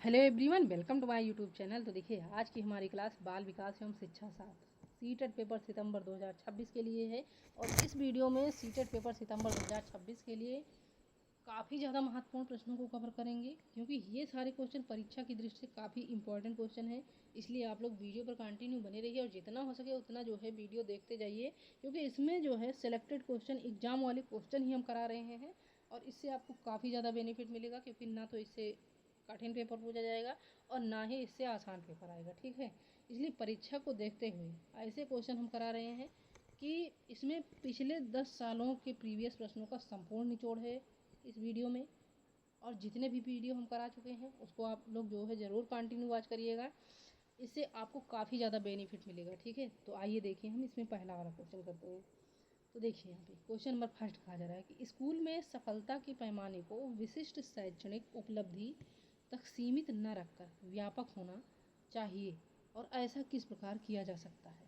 Hello everyone, welcome to my YouTube channel. तो देखिए, आज की हमारी क्लास बाल विकास एवं शिक्षा 7 सीटेट पेपर सितंबर 2026 के लिए है। और इस वीडियो में सीटेट पेपर सितंबर 2026 के लिए काफ़ी ज़्यादा महत्वपूर्ण प्रश्नों को कवर करेंगे, क्योंकि ये सारे क्वेश्चन परीक्षा की दृष्टि से काफ़ी इंपॉर्टेंट क्वेश्चन है। इसलिए आप लोग वीडियो पर कंटिन्यू बने रहिए और जितना हो सके उतना जो है वीडियो देखते जाइए, क्योंकि इसमें जो है सिलेक्टेड क्वेश्चन, एग्जाम वाले क्वेश्चन ही हम करा रहे हैं। और इससे आपको काफ़ी ज़्यादा बेनिफिट मिलेगा, क्योंकि ना तो इससे कठिन पेपर पूछा जाएगा और ना ही इससे आसान पेपर आएगा। ठीक है, इसलिए परीक्षा को देखते हुए ऐसे क्वेश्चन हम करा रहे हैं कि इसमें पिछले 10 सालों के प्रीवियस प्रश्नों का संपूर्ण निचोड़ है इस वीडियो में। और जितने भी वीडियो हम करा चुके हैं उसको आप लोग जो है ज़रूर कंटिन्यू वॉच करिएगा, इससे आपको काफ़ी ज़्यादा बेनिफिट मिलेगा। ठीक है, तो आइए देखिए, हम इसमें पहला वाला क्वेश्चन करते हैं। तो देखिए, यहाँ पे क्वेश्चन नंबर फर्स्ट कहा जा रहा है कि स्कूल में सफलता के पैमाने को विशिष्ट शैक्षणिक उपलब्धि तक सीमित न रखकर व्यापक होना चाहिए, और ऐसा किस प्रकार किया जा सकता है।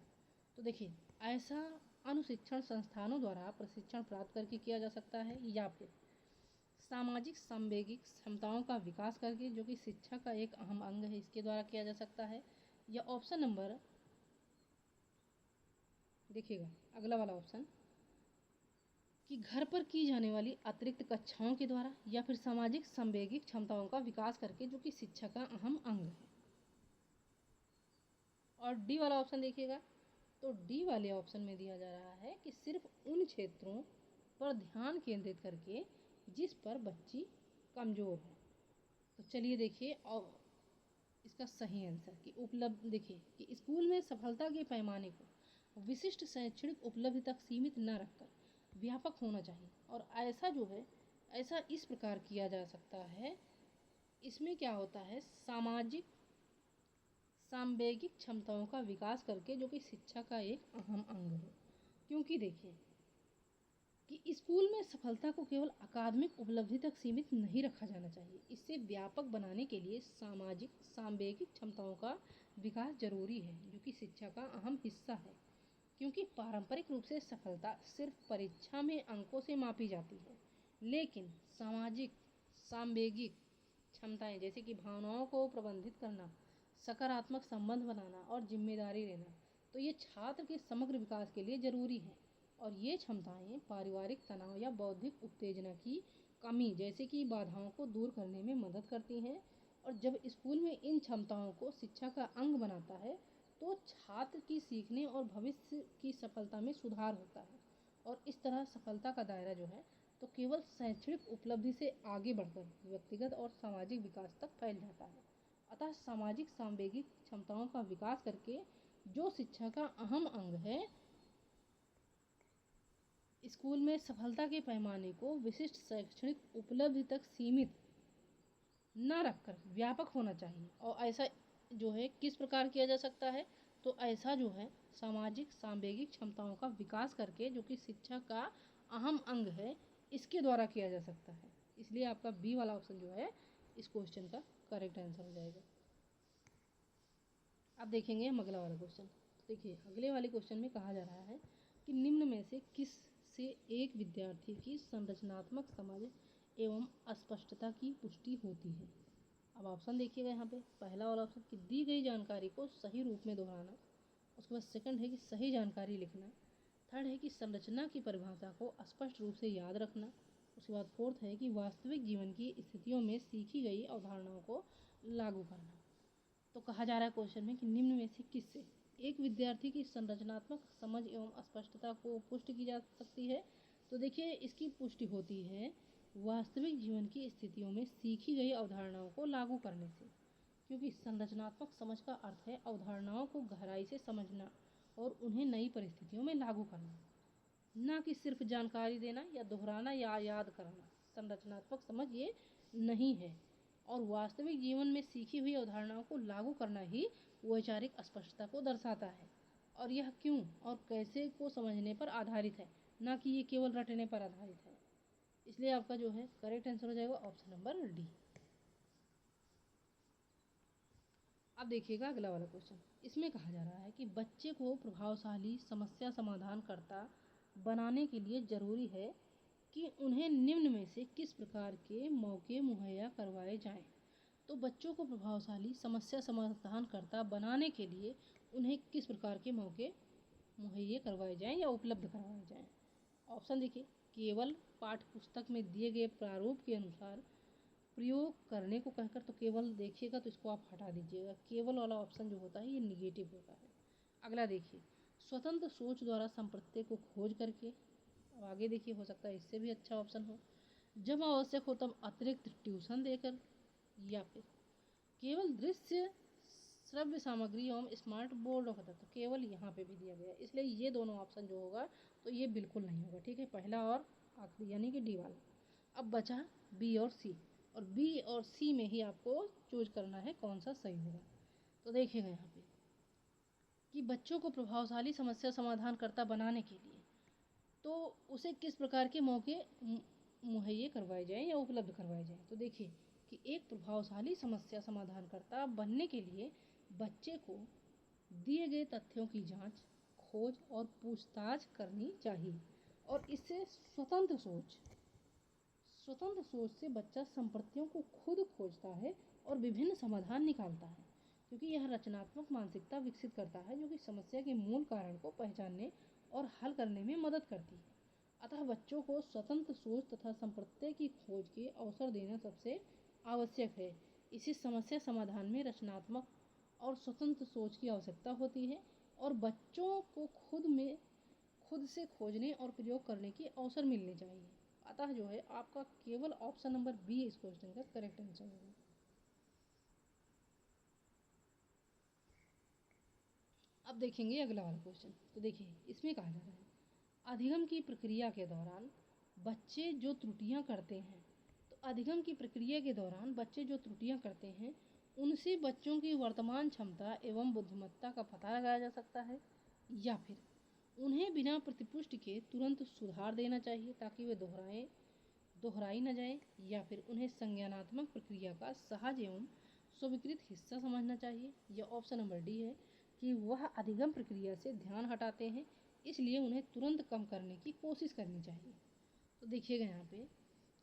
तो देखिए, ऐसा अनुशिक्षण संस्थानों द्वारा प्रशिक्षण प्राप्त करके किया जा सकता है, या फिर सामाजिक सांवेगिक क्षमताओं का विकास करके, जो कि शिक्षा का एक अहम अंग है, इसके द्वारा किया जा सकता है। या ऑप्शन नंबर देखिएगा, अगला वाला ऑप्शन कि घर पर की जाने वाली अतिरिक्त कक्षाओं के द्वारा, या फिर सामाजिक सांवेगिक क्षमताओं का विकास करके, जो कि शिक्षा का अहम अंग है। और डी वाला ऑप्शन देखिएगा, तो डी वाले ऑप्शन में दिया जा रहा है कि सिर्फ उन क्षेत्रों पर ध्यान केंद्रित करके जिस पर बच्ची कमज़ोर है। तो चलिए देखिए, और इसका सही आंसर कि उपलब्ध, देखिए कि स्कूल में सफलता के पैमाने को विशिष्ट शैक्षणिक उपलब्धि तक सीमित न रखकर व्यापक होना चाहिए, और ऐसा जो है ऐसा इस प्रकार किया जा सकता है। इसमें क्या होता है, सामाजिक सांवेगिक क्षमताओं का विकास करके, जो कि शिक्षा का एक अहम अंग है। क्योंकि देखिए कि स्कूल में सफलता को केवल अकादमिक उपलब्धि तक सीमित नहीं रखा जाना चाहिए, इसे व्यापक बनाने के लिए सामाजिक सांवेगिक क्षमताओं का विकास जरूरी है, जो कि शिक्षा का अहम हिस्सा है। क्योंकि पारंपरिक रूप से सफलता सिर्फ परीक्षा में अंकों से मापी जाती है, लेकिन सामाजिक सांवेगिक क्षमताएं, जैसे कि भावनाओं को प्रबंधित करना, सकारात्मक संबंध बनाना और जिम्मेदारी लेना, तो ये छात्र के समग्र विकास के लिए जरूरी है। और ये क्षमताएं पारिवारिक तनाव या बौद्धिक उत्तेजना की कमी जैसे कि बाधाओं को दूर करने में मदद करती हैं। और जब स्कूल में इन क्षमताओं को शिक्षा का अंग बनाता है, तो छात्र की सीखने और भविष्य की सफलता में सुधार होता है। और इस तरह सफलता का दायरा जो है, तो केवल शैक्षणिक उपलब्धि से आगे बढ़कर व्यक्तिगत और सामाजिक विकास तक फैल जाता है। अतः सामाजिक सांवेगिक क्षमताओं का विकास करके, जो शिक्षा का अहम अंग है, स्कूल में सफलता के पैमाने को विशिष्ट शैक्षणिक उपलब्धि तक सीमित न रखकर व्यापक होना चाहिए। और ऐसा जो है किस प्रकार किया जा सकता है, तो ऐसा जो है सामाजिक सांवेगिक क्षमताओं का विकास करके, जो कि शिक्षा का अहम अंग है, इसके द्वारा किया जा सकता है। इसलिए आपका बी वाला ऑप्शन जो है इस क्वेश्चन का करेक्ट आंसर हो जाएगा। अब देखेंगे हम अगला वाला क्वेश्चन। देखिए, अगले वाले क्वेश्चन में कहा जा रहा है कि निम्न में से किस से एक विद्यार्थी की संरचनात्मक समझ एवं अस्पष्टता की पुष्टि होती है। अब ऑप्शन देखिएगा यहाँ पे, पहला वाला ऑप्शन कि दी गई जानकारी को सही रूप में दोहराना, उसके बाद सेकंड है कि सही जानकारी लिखना, थर्ड है कि संरचना की परिभाषा को स्पष्ट रूप से याद रखना, उसके बाद फोर्थ है कि वास्तविक जीवन की स्थितियों में सीखी गई अवधारणाओं को लागू करना। तो कहा जा रहा है क्वेश्चन में कि निम्न में से किससे एक विद्यार्थी की संरचनात्मक समझ एवं स्पष्टता को पुष्ट की जा सकती है। तो देखिए, इसकी पुष्टि होती है वास्तविक जीवन की स्थितियों में सीखी गई अवधारणाओं को लागू करने से। क्योंकि संरचनात्मक समझ का अर्थ है अवधारणाओं को गहराई से समझना और उन्हें नई परिस्थितियों में लागू करना, ना कि सिर्फ जानकारी देना या दोहराना या याद करना। संरचनात्मक समझ ये नहीं है। और वास्तविक जीवन में सीखी हुई अवधारणाओं को लागू करना ही वैचारिक स्पष्टता को दर्शाता है। और यह क्यों और कैसे को समझने पर आधारित है, ना कि ये केवल रटने पर आधारित है। इसलिए आपका जो है करेक्ट आंसर हो जाएगा ऑप्शन नंबर डी। अब देखिएगा अगला वाला क्वेश्चन। इसमें कहा जा रहा है कि बच्चे को प्रभावशाली समस्या समाधान करता बनाने के लिए जरूरी है कि उन्हें निम्न में से किस प्रकार के मौके मुहैया करवाए जाएं। तो बच्चों को प्रभावशाली समस्या समाधानकर्ता बनाने के लिए उन्हें किस प्रकार के मौके मुहैया करवाए जाएं या उपलब्ध करवाए जाएं। ऑप्शन देखिए, केवल पाठ्य पुस्तक में दिए गए प्रारूप के अनुसार प्रयोग करने को कहकर, तो केवल देखिएगा तो इसको आप हटा दीजिएगा। केवल वाला ऑप्शन जो होता है ये निगेटिव होता है। अगला देखिए, स्वतंत्र सोच द्वारा संप्रत्य को खोज करके। अब आगे देखिए, हो सकता है इससे भी अच्छा ऑप्शन हो, जब आवश्यक हो तब अतिरिक्त ट्यूशन देकर, या फिर केवल दृश्य श्रव्य सामग्री एवं स्मार्ट बोर्डों का तत्व। केवल यहाँ पे भी दिया गया है, इसलिए ये दोनों ऑप्शन जो होगा तो ये बिल्कुल नहीं होगा। ठीक है, पहला और आखिरी यानी कि डी वाला। अब बचा बी और सी, और बी और सी में ही आपको चूज करना है कौन सा सही होगा। तो देखिएगा यहाँ पे कि बच्चों को प्रभावशाली समस्या समाधानकर्ता बनाने के लिए तो उसे किस प्रकार के मौके मुहैया करवाए जाएं या उपलब्ध करवाए जाएं। तो देखिए कि एक प्रभावशाली समस्या समाधानकर्ता बनने के लिए बच्चे को दिए गए तथ्यों की जांच, खोज और पूछताछ करनी चाहिए, और इससे स्वतंत्र सोच से बच्चा संपत्तियों को खुद खोजता है और विभिन्न समाधान निकालता है, क्योंकि यह रचनात्मक मानसिकता विकसित करता है जो कि समस्या के मूल कारण को पहचानने और हल करने में मदद करती है। अतः बच्चों को स्वतंत्र सोच तथा संप्रत्य की खोज के अवसर देना सबसे आवश्यक है। इसी समस्या समाधान में रचनात्मक और स्वतंत्र सोच की आवश्यकता होती है, और बच्चों को खुद से खोजने और प्रयोग करने की अवसर मिलने चाहिए। अतः जो है आपका केवल ऑप्शन नंबर बी इस क्वेश्चन का करेक्ट आंसर होगा। अब देखेंगे अगला वाला क्वेश्चन। तो देखिए इसमें कहा जा रहा है, अधिगम की प्रक्रिया के दौरान बच्चे जो त्रुटियां करते हैं, तो अधिगम की प्रक्रिया के दौरान बच्चे जो त्रुटियां करते हैं उनसे बच्चों की वर्तमान क्षमता एवं बुद्धिमत्ता का पता लगाया जा सकता है, या फिर उन्हें बिना प्रतिपुष्टि के तुरंत सुधार देना चाहिए ताकि वे दोहराई न जाए, या फिर उन्हें संज्ञानात्मक प्रक्रिया का सहज एवं स्वीकृत हिस्सा समझना चाहिए। यह ऑप्शन नंबर डी है कि वह अधिगम प्रक्रिया से ध्यान हटाते हैं, इसलिए उन्हें तुरंत कम करने की कोशिश करनी चाहिए। तो देखिएगा यहाँ पे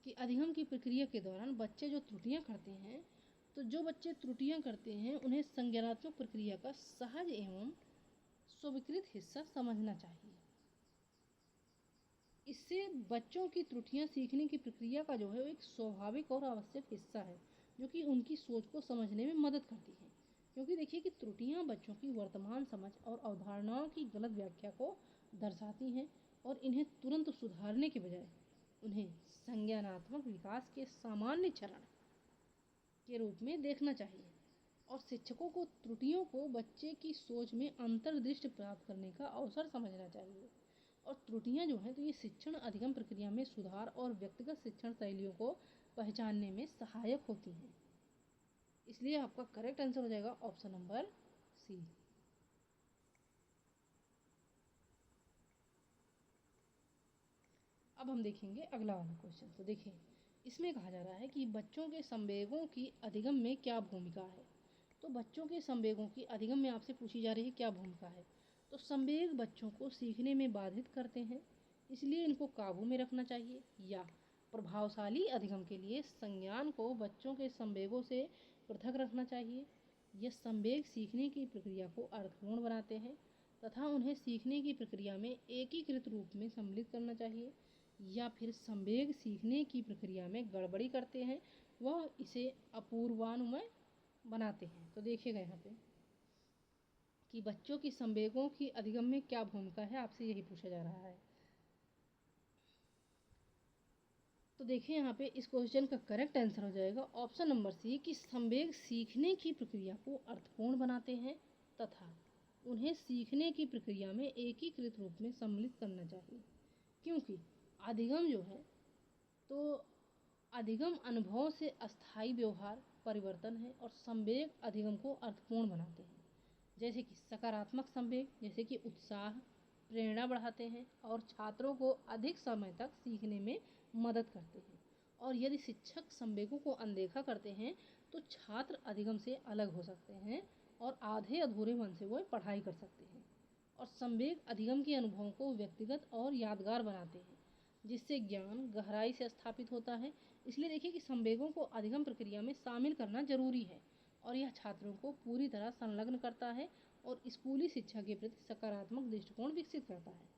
कि अधिगम की प्रक्रिया के दौरान बच्चे जो त्रुटियां करते हैं, तो जो बच्चे त्रुटियां करते हैं उन्हें संज्ञानात्मक प्रक्रिया का सहज एवं स्वीकृत हिस्सा समझना चाहिए। इससे बच्चों की त्रुटियां सीखने की प्रक्रिया का जो है वो एक स्वाभाविक और आवश्यक हिस्सा है, जो कि उनकी सोच को समझने में मदद करती है। क्योंकि देखिए कि त्रुटियां बच्चों की वर्तमान समझ और अवधारणाओं की गलत व्याख्या को दर्शाती हैं, और इन्हें तुरंत सुधारने के बजाय उन्हें संज्ञानात्मक विकास के सामान्य चरण के रूप में देखना चाहिए, और शिक्षकों को त्रुटियों को बच्चे की सोच में अंतर्दृष्टि प्राप्त करने का अवसर समझना चाहिए। और त्रुटियां जो हैं तो ये शिक्षण अधिगम प्रक्रिया में सुधार और व्यक्तिगत शिक्षण शैलियों को पहचानने में सहायक होती हैं। इसलिए आपका करेक्ट आंसर हो जाएगा ऑप्शन नंबर सी। अब हम देखेंगे अगला वाला क्वेश्चन। तो देखिए इसमें कहा जा रहा है कि बच्चों के संवेगों की अधिगम में क्या भूमिका है। तो बच्चों के संवेगों की अधिगम में आपसे पूछी जा रही है क्या भूमिका है। तो संवेग बच्चों को सीखने में बाधित करते हैं, इसलिए इनको काबू में रखना चाहिए, या प्रभावशाली अधिगम के लिए संज्ञान को बच्चों के संवेगों से पृथक रखना चाहिए। यह संवेग सीखने की प्रक्रिया को अर्थपूर्ण बनाते हैं तथा उन्हें सीखने की प्रक्रिया में एकीकृत रूप में सम्मिलित करना चाहिए, या फिर संवेग सीखने की प्रक्रिया में गड़बड़ी करते हैं, वह इसे अपूर्वानुमेय बनाते हैं। तो देखिएगा यहाँ पे कि बच्चों की संवेगों की अधिगम में क्या भूमिका है, आपसे यही पूछा जा रहा है। तो देखिए यहाँ पे इस क्वेश्चन का करेक्ट आंसर हो जाएगा ऑप्शन नंबर सी कि संवेग सीखने की प्रक्रिया को अर्थपूर्ण बनाते हैं तथा उन्हें सीखने की प्रक्रिया में एकीकृत रूप में सम्मिलित करना चाहिए। क्योंकि अधिगम जो है तो अधिगम अनुभव से अस्थायी व्यवहार परिवर्तन है, और संवेग अधिगम को अर्थपूर्ण बनाते हैं। जैसे कि सकारात्मक संवेग जैसे कि उत्साह, प्रेरणा बढ़ाते हैं और छात्रों को अधिक समय तक सीखने में मदद करते हैं। और यदि शिक्षक संवेगों को अनदेखा करते हैं तो छात्र अधिगम से अलग हो सकते हैं और आधे अधूरे मन से वो पढ़ाई कर सकते हैं। और संवेग अधिगम के अनुभवों को व्यक्तिगत और यादगार बनाते हैं, जिससे ज्ञान गहराई से स्थापित होता है इसलिए देखिए कि संवेगों को अधिगम प्रक्रिया में शामिल करना जरूरी है और यह छात्रों को पूरी तरह संलग्न करता है और स्कूली शिक्षा के प्रति सकारात्मक दृष्टिकोण विकसित करता है।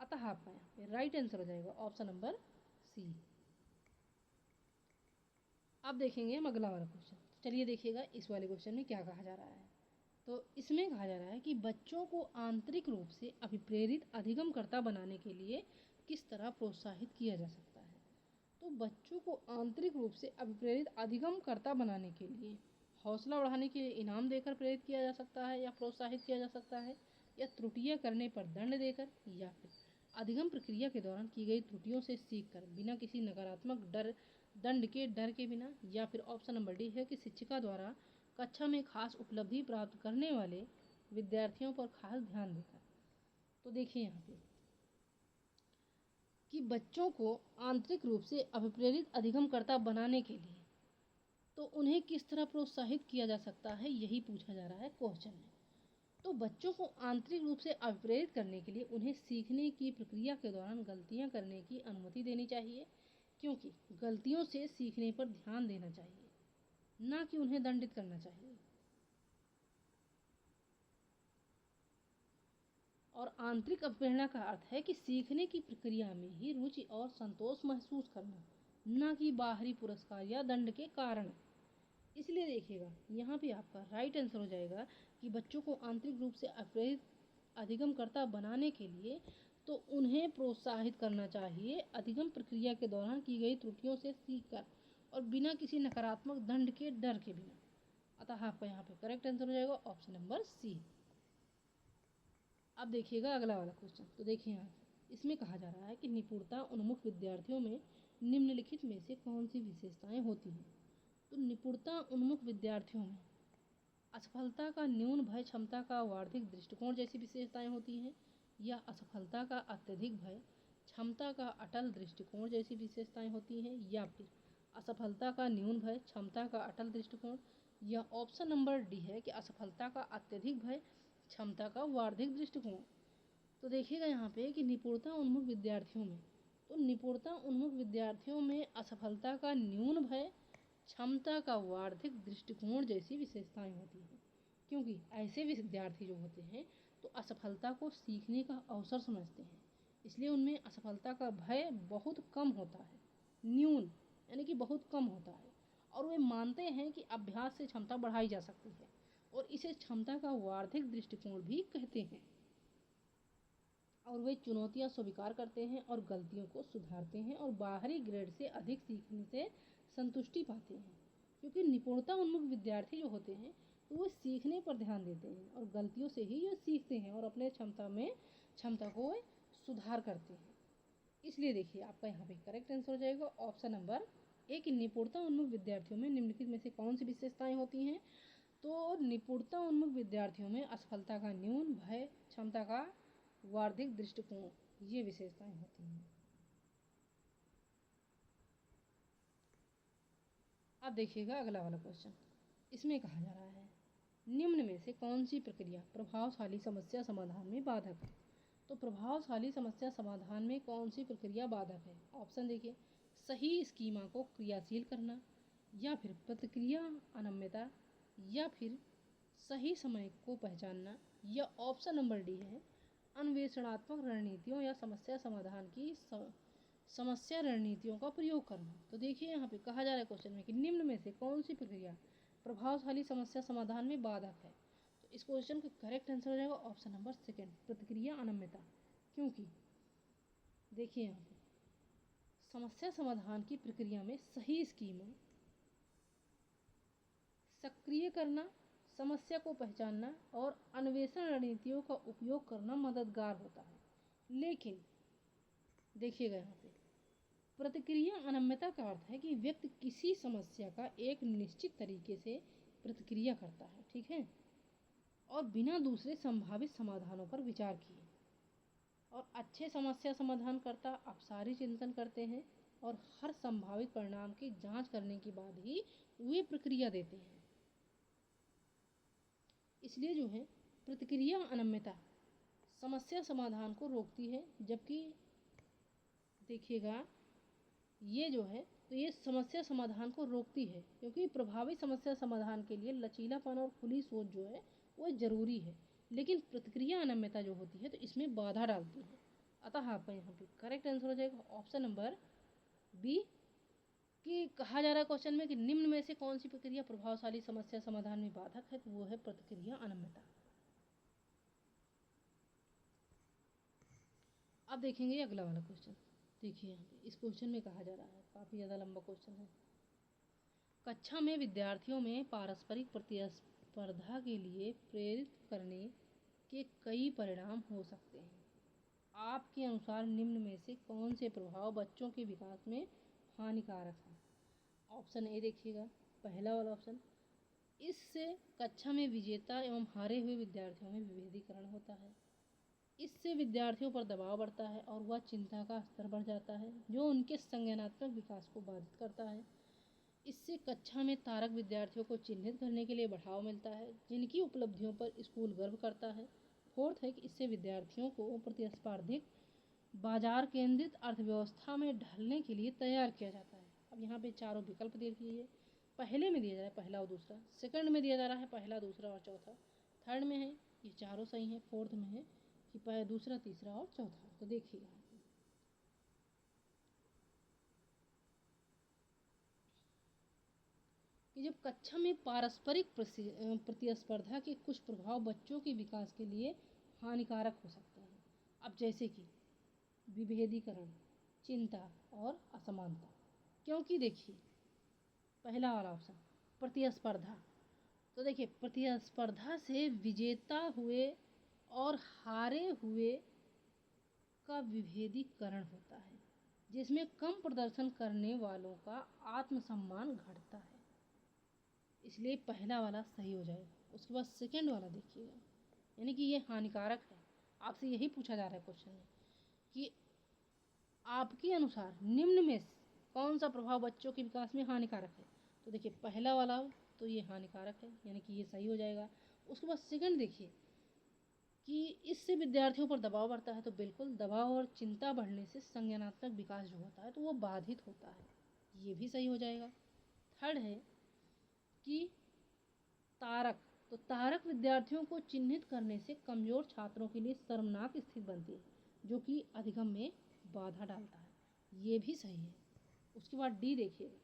अतः आपका यहाँ पे राइट आंसर हो जाएगा ऑप्शन नंबर सी। अब देखेंगे हम अगला वाला क्वेश्चन। चलिए देखिएगा इस वाले क्वेश्चन में क्या कहा जा रहा है। तो इसमें कहा जा रहा है कि बच्चों को आंतरिक रूप से अभिप्रेरित अधिगमकर्ता बनाने के लिए किस तरह प्रोत्साहित किया जा सकता है। तो बच्चों को आंतरिक रूप से अभिप्रेरित अधिगमकर्ता बनाने के लिए हौसला बढ़ाने के लिए इनाम देकर प्रेरित किया जा सकता है या प्रोत्साहित किया जा सकता है, या त्रुटियां करने पर दंड देकर, या फिर अधिगम प्रक्रिया के दौरान की गई त्रुटियों से सीखकर बिना किसी नकारात्मक दंड के डर के बिना, या फिर ऑप्शन नंबर डी है कि शिक्षिका द्वारा कक्षा में खास उपलब्धि प्राप्त करने वाले विद्यार्थियों पर खास ध्यान देकर। तो देखिए यहाँ पे कि बच्चों को आंतरिक रूप से अभिप्रेरित अधिगमकर्ता बनाने के लिए तो उन्हें किस तरह प्रोत्साहित किया जा सकता है, यही पूछा जा रहा है क्वेश्चन में। तो बच्चों को आंतरिक रूप से अभिप्रेरित करने के लिए उन्हें सीखने की प्रक्रिया के दौरान गलतियां करने की अनुमति देनी चाहिए, क्योंकि गलतियों से सीखने पर ध्यान देना चाहिए, ना कि उन्हें दंडित करना चाहिए। और आंतरिक अभिप्रेरणा का अर्थ है कि सीखने की प्रक्रिया में ही रुचि और संतोष महसूस करना, ना कि बाहरी पुरस्कार या दंड के कारण। इसलिए देखिएगा यहाँ पे आपका राइट आंसर हो जाएगा कि बच्चों को आंतरिक रूप से अप्रेरित अधिगमकर्ता बनाने के लिए तो उन्हें प्रोत्साहित करना चाहिए अधिगम प्रक्रिया के दौरान की गई त्रुटियों से सीखकर और बिना किसी नकारात्मक दंड के डर के बिना। अतः आपका यहाँ पे करेक्ट आंसर हो जाएगा ऑप्शन नंबर सी। अब देखिएगा अगला वाला क्वेश्चन। तो देखिए यहाँ इसमें कहा जा रहा है कि निपुणता उन्मुख विद्यार्थियों में निम्नलिखित में से कौन सी विशेषताएं होती हैं। तो निपुणता उन्मुख विद्यार्थियों में असफलता का न्यून भय, क्षमता का वार्षिक दृष्टिकोण जैसी विशेषताएं होती हैं, या असफलता का अत्यधिक भय, क्षमता का अटल दृष्टिकोण जैसी विशेषताएं होती हैं, या फिर असफलता का न्यून भय, क्षमता का अटल दृष्टिकोण, या ऑप्शन नंबर डी है कि असफलता का अत्यधिक भय, क्षमता का वार्षिक दृष्टिकोण। तो देखिएगा यहाँ पे कि निपुणता उन्मुख विद्यार्थियों में, तो निपुणता उन्मुख विद्यार्थियों में असफलता का न्यून भय, क्षमता का वार्षिक दृष्टिकोण जैसी विशेषताएं होती हैं, क्योंकि ऐसे विद्यार्थी जो होते हैं तो असफलता को सीखने का अवसर समझते हैं, इसलिए उनमें असफलता का भय बहुत कम होता है, न्यून यानी कि बहुत कम होता है, और वे मानते हैं कि अभ्यास से क्षमता बढ़ाई जा सकती है और इसे क्षमता का वार्षिक दृष्टिकोण भी कहते हैं। और वे चुनौतियां स्वीकार करते हैं और गलतियों को सुधारते हैं और बाहरी ग्रेड से अधिक सीखने से संतुष्टि पाते हैं, क्योंकि निपुणता उन्मुख विद्यार्थी जो होते हैं तो वो सीखने पर ध्यान देते हैं और गलतियों से ही ये सीखते हैं और अपने क्षमता को सुधार करते हैं। इसलिए देखिए आपका यहाँ पे करेक्ट आंसर हो जाएगा ऑप्शन नंबर ए कि निपुणता उन्मुख विद्यार्थियों में निम्नलिखित में से कौन सी विशेषताएं होती हैं। तो निपुणता उन्मुख विद्यार्थियों में असफलता का न्यून भय, क्षमता का वार्षिक दृष्टिकोण, ये विशेषताएं होती हैं। अब देखिएगा अगला वाला क्वेश्चन। इसमें कहा जा रहा है निम्न में से कौन सी प्रक्रिया प्रभावशाली समस्या समाधान में बाधक है। तो प्रभावशाली समस्या समाधान में कौन सी प्रक्रिया बाधक है। ऑप्शन देखिए, सही स्कीमा को क्रियाशील करना, या फिर प्रतिक्रिया अनम्यता, या फिर सही समय को पहचानना, या ऑप्शन नंबर डी है अन्वेषणात्मक रणनीतियों या समस्या समाधान की समस्या रणनीतियों का प्रयोग करना। तो देखिए यहाँ पे कहा जा रहा है क्वेश्चन में कि निम्न में से कौन सी प्रक्रिया प्रभावशाली समस्या समाधान में बाधक है। तो इस क्वेश्चन का करेक्ट आंसर हो जाएगा ऑप्शन नंबर सेकंड, प्रतिक्रिया अनम्यता। क्योंकि देखिए यहाँ पे समस्या समाधान की प्रक्रिया में सही स्कीमा, सक्रिय करना, समस्या को पहचानना और अन्वेषण रणनीतियों का उपयोग करना मददगार होता है। लेकिन देखिएगा यहाँ पे प्रतिक्रिया अनम्यता का अर्थ है कि व्यक्ति किसी समस्या का एक निश्चित तरीके से प्रतिक्रिया करता है, ठीक है, और बिना दूसरे संभावित समाधानों पर विचार किए। और अच्छे समस्या समाधानकर्ता अपसारी चिंतन करते हैं और हर संभावित परिणाम की जांच करने के बाद ही वे प्रक्रिया देते हैं। इसलिए जो है प्रतिक्रिया अनम्यता समस्या समाधान को रोकती है, जबकि देखिएगा ये जो है तो ये समस्या समाधान को रोकती है, क्योंकि प्रभावी समस्या समाधान के लिए लचीलापन और खुली सोच जो है वो ज़रूरी है। लेकिन प्रतिक्रिया अनम्यता जो होती है तो इसमें बाधा डालती है। अतः आपका यहाँ पे करेक्ट आंसर हो जाएगा ऑप्शन नंबर बी। कि कहा जा रहा है क्वेश्चन में कि निम्न में से कौन सी प्रक्रिया प्रभावशाली समस्या समाधान में बाधक है, तो वो है प्रतिक्रिया अनम्यता। अब देखेंगे अगला वाला क्वेश्चन। देखिए यहाँ पे इस क्वेश्चन में कहा जा रहा है, काफ़ी ज़्यादा लंबा क्वेश्चन है। कक्षा में विद्यार्थियों में पारस्परिक प्रतिस्पर्धा के लिए प्रेरित करने के कई परिणाम हो सकते हैं। आपके अनुसार निम्न में से कौन से प्रभाव बच्चों के विकास में हानिकारक हैं? ऑप्शन ए देखिएगा, पहला वाला ऑप्शन, इससे कक्षा में विजेता एवं हारे हुए विद्यार्थियों में विभेदीकरण होता है। इससे विद्यार्थियों पर दबाव बढ़ता है और वह चिंता का स्तर बढ़ जाता है, जो उनके संज्ञानात्मक विकास को बाधित करता है। इससे कक्षा में तारक विद्यार्थियों को चिन्हित करने के लिए बढ़ावा मिलता है, जिनकी उपलब्धियों पर स्कूल गर्व करता है। फोर्थ है कि इससे विद्यार्थियों को प्रतिस्पर्धिक बाजार केंद्रित अर्थव्यवस्था में ढलने के लिए तैयार किया जाता है। अब यहाँ पे चारों विकल्प देखिए, पहले में दिया जा रहा है पहला और दूसरा, सेकंड में दिया जा रहा है पहला दूसरा और चौथा, थर्ड में है ये चारों सही है, फोर्थ में है कि दूसरा तीसरा और चौथा। तो देखिएगा कि जब कक्षा में पारस्परिक प्रतिस्पर्धा के कुछ प्रभाव बच्चों के विकास के लिए हानिकारक हो सकते हैं। अब जैसे कि विभेदीकरण, चिंता और असमानता। क्योंकि देखिए पहला वाला ऑप्शन प्रतिस्पर्धा, तो देखिए प्रतिस्पर्धा से विजेता हुए और हारे हुए का विभेदीकरण होता है, जिसमें कम प्रदर्शन करने वालों का आत्मसम्मान घटता है। इसलिए पहला वाला सही हो जाएगा। उसके बाद सेकंड वाला देखिएगा, यानी कि ये हानिकारक है। आपसे यही पूछा जा रहा है क्वेश्चन में कि आपके अनुसार निम्न में कौन सा प्रभाव बच्चों के विकास में हानिकारक है। तो देखिए पहला वाला तो ये हानिकारक है, यानी कि ये सही हो जाएगा। उसके बाद सेकंड देखिए कि इससे विद्यार्थियों पर दबाव बढ़ता है, तो बिल्कुल दबाव और चिंता बढ़ने से संज्ञानात्मक विकास जो होता है तो वो बाधित होता है, ये भी सही हो जाएगा। थर्ड है कि तारक, तो तारक विद्यार्थियों को चिन्हित करने से कमज़ोर छात्रों के लिए शर्मनाक स्थिति बनती है, जो कि अधिगम में बाधा डालता है, ये भी सही है। उसके बाद डी देखिएगा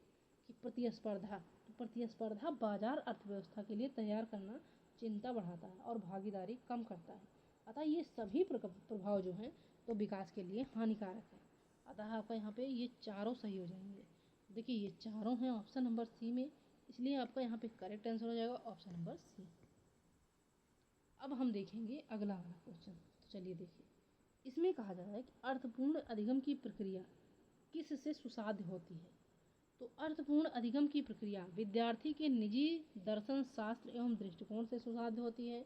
कि प्रतिस्पर्धा, तो प्रतिस्पर्धा बाजार अर्थव्यवस्था के लिए तैयार करना चिंता बढ़ाता है और भागीदारी कम करता है। अतः ये सभी प्रभाव जो हैं तो विकास के लिए हानिकारक है। अतः आपका यहाँ पे ये चारों सही हो जाएंगे। देखिए ये चारों हैं ऑप्शन नंबर सी में, इसलिए आपका यहाँ पे करेक्ट आंसर हो जाएगा ऑप्शन नंबर सी। अब हम देखेंगे अगला वाला क्वेश्चन। तो चलिए देखिए, इसमें कहा जा रहा है कि अर्थपूर्ण अधिगम की प्रक्रिया किससे सुसाध्य होती है। तो अर्थपूर्ण अधिगम की प्रक्रिया विद्यार्थी के निजी दर्शन शास्त्र एवं दृष्टिकोण से सुसाध्य होती है,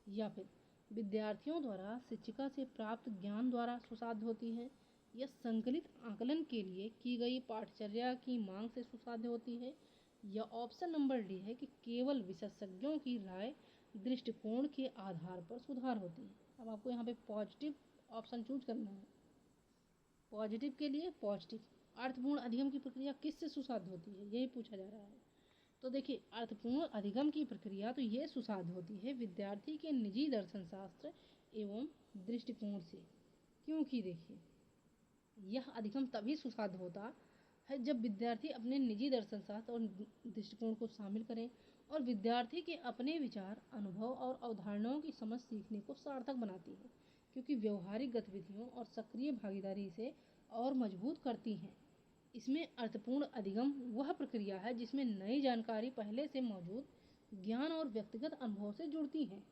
या फिर विद्यार्थियों द्वारा शिक्षिका से प्राप्त ज्ञान द्वारा सुसाध्य होती है, या संकलित आकलन के लिए की गई पाठचर्या की मांग से सुसाध्य होती है, या ऑप्शन नंबर डी है कि केवल विशेषज्ञों की राय दृष्टिकोण के आधार पर सुधार होती है। अब आपको यहाँ पे पॉजिटिव ऑप्शन चूज करना है। पॉजिटिव के लिए पॉजिटिव, अर्थपूर्ण अधिगम की प्रक्रिया किससे सुसाध्य होती है, यही पूछा जा रहा है। तो देखिए अर्थपूर्ण अधिगम की प्रक्रिया तो ये सुसाध्य होती है विद्यार्थी के निजी दर्शन शास्त्र एवं दृष्टिकोण से, क्योंकि देखिए यह अधिगम तभी सुसाध्य होता है जब विद्यार्थी अपने निजी दर्शन शास्त्र और दृष्टिकोण को शामिल करें और विद्यार्थी के अपने विचार, अनुभव और अवधारणाओं की समझ सीखने को सार्थक बनाती है, क्योंकि व्यवहारिक गतिविधियों और सक्रिय भागीदारी से और मजबूत करती हैं। इसमें अर्थपूर्ण अधिगम वह प्रक्रिया है जिसमें नई जानकारी पहले से मौजूद ज्ञान और व्यक्तिगत अनुभव से जुड़ती है।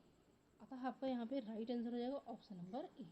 अतः आपका यहाँ पे राइट आंसर हो जाएगा ऑप्शन नंबर ए।